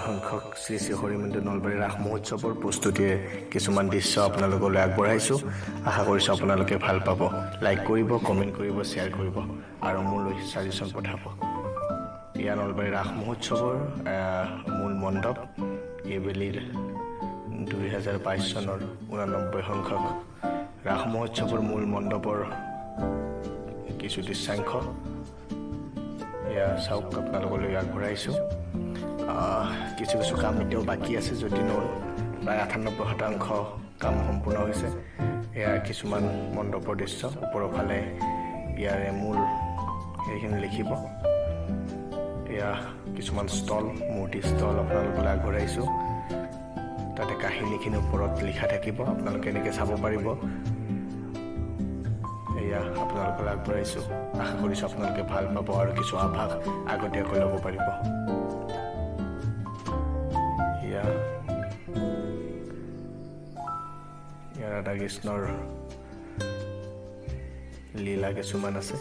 সংখ্যক শ্ৰী শ্ৰী হৰি মন্দিৰ নলবাৰী ৰাস মহোৎসৱৰ প্ৰস্তুতিৰ কিছুমান দৃশ্য আপোনালোকলৈ আগবঢ়াইছোঁ। আশা কৰিছোঁ আপোনালোকে ভাল পাব। লাইক কৰিব, কমেণ্ট কৰিব, শ্বেয়াৰ কৰিব আৰু মোলৈ ছাজেশ্যন পঠাব। এয়া নলবাৰী ৰাস মহোৎসৱৰ মূল মণ্ডপ। এইবেলিৰ 2022 চনৰ 89 সংখ্যক ৰাস মহোৎসৱৰ মূল মণ্ডপৰ কিছু দৃশ্যাংশ এয়া চাওক, আপোনালোকলৈ আগবঢ়াইছোঁ। কিছু কিছু কাম এতিয়াও বাকী আছে, যদিও প্ৰায় 98% কাম সম্পূৰ্ণ হৈছে। এয়া কিছুমান মণ্ডপৰ দৃশ্য। ওপৰৰ ফালে ইয়াৰে মূল সেইখিনি লিখিব। এয়া কিছুমান ষ্টল, মূৰ্তি ষ্টল আপোনালোকলৈ আগবঢ়াইছোঁ। তাতে কাহিনীখিনি ওপৰত লিখা থাকিব, আপোনালোকে এনেকৈ চাব পাৰিব। এয়া আপোনালোকলৈ আগবঢ়াইছোঁ। আশা কৰিছোঁ আপোনালোকে ভাল পাব আৰু কিছু আভাস আগতীয়াকৈ ল'ব পাৰিব। ইয়াৰ ৰাধা কৃষ্ণৰ লীলা কিছুমান আছে।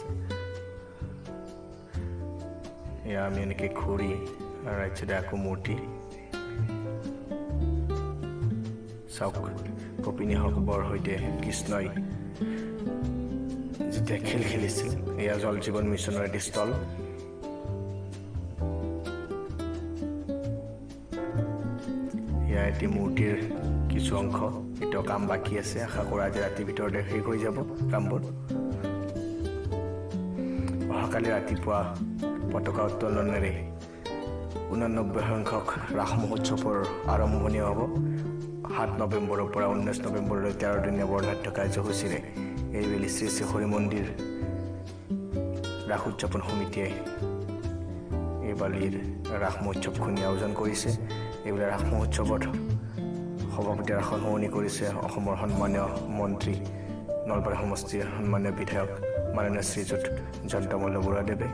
এয়া আমি এনেকৈ ঘূৰি ৰাইট চাইডে আকৌ মূৰ্তি চাওক। গোপিনীসকলৰ সৈতে কৃষ্ণই যেতিয়া খেল খেলিছিল, এয়া জল জীৱন মিছনৰ এটি স্থল। এয়া এটি মূৰ্তিৰ কিছু অংশ, এতিয়াও কাম বাকী আছে। আশা কৰোঁ আজি ৰাতিৰ ভিতৰতে শেষ হৈ যাব কামবোৰ। অহাকালি ৰাতিপুৱা পতাকা উত্তোলনেৰে 89 সংখ্যক ৰাস মহোৎসৱৰ আৰম্ভণি হ'ব। 7 নৱেম্বৰৰ পৰা 19 নৱেম্বৰলৈ 13 দিনীয়া বৰ্ণাঢ্য কাৰ্যসূচীৰে এইবেলি শ্ৰী শ্ৰী হৰি মন্দিৰ ৰাস উদযাপন সমিতিয়ে এইবালিৰ ৰাস মহোৎসৱখনি আয়োজন কৰিছে। এইবেলি ৰাস মহোৎসৱত সভাপতিৰ আসন সলনি কৰিছে অসমৰ সন্মানীয় মন্ত্ৰী, নলবাৰী সমষ্টিৰ সন্মানীয় বিধায়ক মাননীয় শ্ৰীযুত জয়ন্তমল্ল বৰুৱাদেৱে।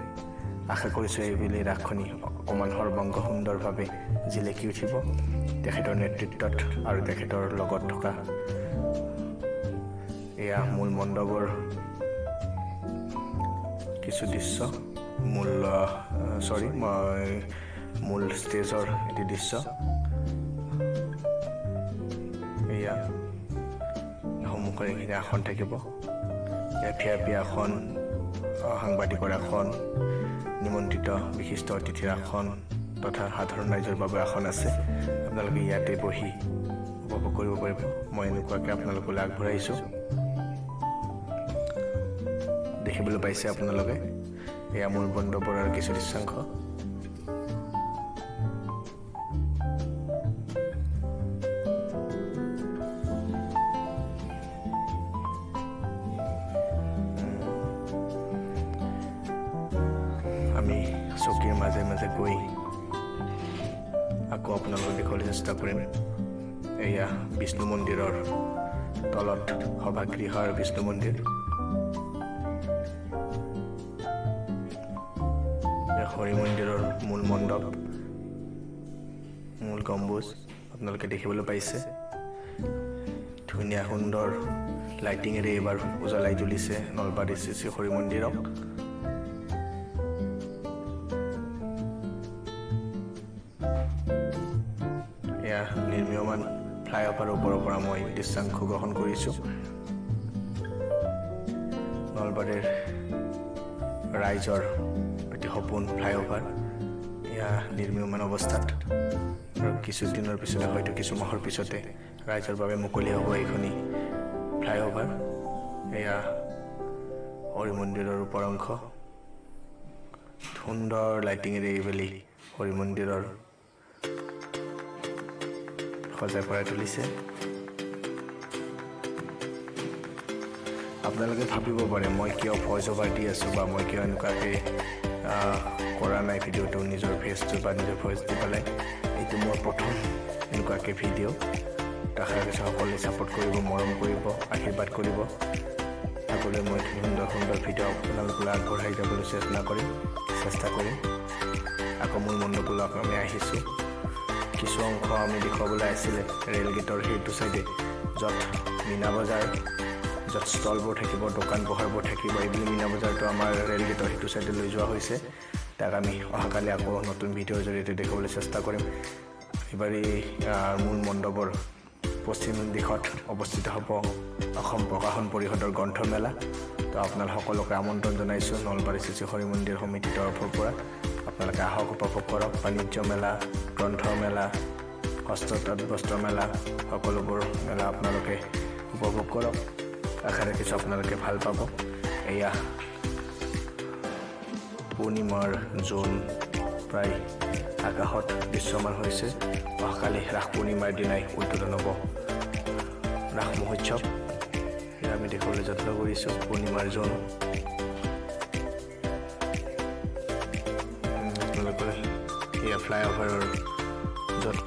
আশা কৰিছোঁ এইবেলি ৰাসখনি অকণমান সৰ্বাংগ সুন্দৰভাৱে জিলিকি উঠিব তেখেতৰ নেতৃত্বত আৰু তেখেতৰ লগত থকা। এয়া মূল মণ্ডপৰ কিছু দৃশ্য, মূল ষ্টেজৰ এটি দৃশ্য। এয়া সন্মুখৰ এইখিনি আসন থাকিব। VIP আসন, সাংবাদিকৰ আসন, নিমন্ত্ৰিত বিশিষ্ট অতিথিৰ আসন তথা সাধাৰণ ৰাইজৰ বাবে আসন আছে। আপোনালোকে ইয়াতে বহি উপভোগ কৰিব পাৰিব। মই এনেকুৱাকৈ আপোনালোকলৈ আগবঢ়াইছোঁ। দেখিবলৈ পাইছে আপোনালোকে এয়া মূল মণ্ডপৰ আৰু কিছু দৃশ্যাংশ। আমি চকীৰ মাজে মাজে গৈ আকৌ আপোনালোকক দেখুৱাবলৈ চেষ্টা কৰিম। এয়া বিষ্ণু মন্দিৰৰ তলত সভাগৃহ আৰু বিষ্ণু মন্দিৰ। হৰি মন্দিৰৰ মূল মণ্ডপ, মূল গম্বুজ আপোনালোকে দেখিবলৈ পাইছে। ধুনীয়া সুন্দৰ লাইটিঙেৰে এইবাৰ উজ্বলাই তুলিছে নলবাৰী শ্ৰী শ্ৰী হৰি মন্দিৰক। এয়া নিৰ্মীয়মান ফ্লাইঅভাৰৰ ওপৰৰ পৰা মই দৃশ্যাংশ গ্ৰহণ কৰিছোঁ। নলবাৰীৰ ৰাইজৰ অতি সপোন ফ্লাইঅভাৰ এয়া নিৰ্মীয়মান অৱস্থাত, আৰু কিছুদিনৰ পিছতে হয়তো কিছু মাহৰ পিছতে ৰাইজৰ বাবে মুকলি হ'ব এইখনি ফ্লাইঅভাৰ। এয়া হৰি মন্দিৰৰ ওপৰ অংশ। সুন্দৰ লাইটিঙেৰে এইবেলি হৰি মন্দিৰৰ সজাই পৰাই তুলিছে। আপোনালোকে ভাবিব পাৰে মই কিয় ভইচ অভাৰ দি আছোঁ বা মই কিয় এনেকুৱাকৈ কৰা নাই ভিডিঅ'টো নিজৰ ফেচটো বা নিজৰ ভইচ দি পেলাই। এইটো মোৰ প্ৰথম এনেকুৱাকৈ ভিডিঅ'। আশা কৰিছোঁ সকলোৱে ছাপোৰ্ট কৰিব, মৰম কৰিব, আশীৰ্বাদ কৰিব। আগলৈ মই সুন্দৰ সুন্দৰ ভিডিঅ' আপোনালোকলৈ আগবঢ়াই যাবলৈ চেষ্টা কৰিম। আকৌ মূল মণ্ডপলৈ আমি আহিছোঁ। কিছু অংশ আমি দেখুৱাবলৈ আছিলে ৰেল গেটৰ সেইটো চাইডে, য'ত মীনা বজাৰ, য'ত ষ্টলবোৰ থাকিব, দোকান পোহাৰবোৰ থাকিব। এইবুলি মীনা বজাৰটো আমাৰ ৰেল গেটৰ সেইটো চাইডে লৈ যোৱা হৈছে। তাক আমি অহাকালি আকৌ নতুন ভিডিঅ'ৰ জৰিয়তে দেখাবলৈ চেষ্টা কৰিম। এইবাৰ মূল মণ্ডপৰ পশ্চিম দিশত অৱস্থিত হ'ব অসম প্ৰকাশন পৰিষদৰ গ্ৰন্থমেলা। তো আপোনালোক সকলোকে আমন্ত্ৰণ জনাইছোঁ নলবাৰী শ্ৰী শ্ৰী হৰি মন্দিৰ সমিতিৰ তৰফৰ পৰা। আপোনালোকে আহক, উপভোগ কৰক। বাণিজ্য মেলা, গ্ৰন্থমেলা, হস্ততাঁত বস্ত্ৰ মেলা, সকলোবোৰ মেলা আপোনালোকে উপভোগ কৰক। আশা ৰাখিছোঁ আপোনালোকে ভাল পাব। এয়া পূৰ্ণিমাৰ জোন প্ৰায় আকাশত দৃশ্যমান হৈছে। অহাকালি ৰাস পূৰ্ণিমাৰ দিনাই উদ্বোধন হ'ব ৰাস মহোৎসৱ। এয়া আমি দেখিবলৈ যত্ন কৰিছোঁ পূৰ্ণিমাৰ জোন। আপোনালোকে এয়া ফ্লাইঅভাৰৰ য'ত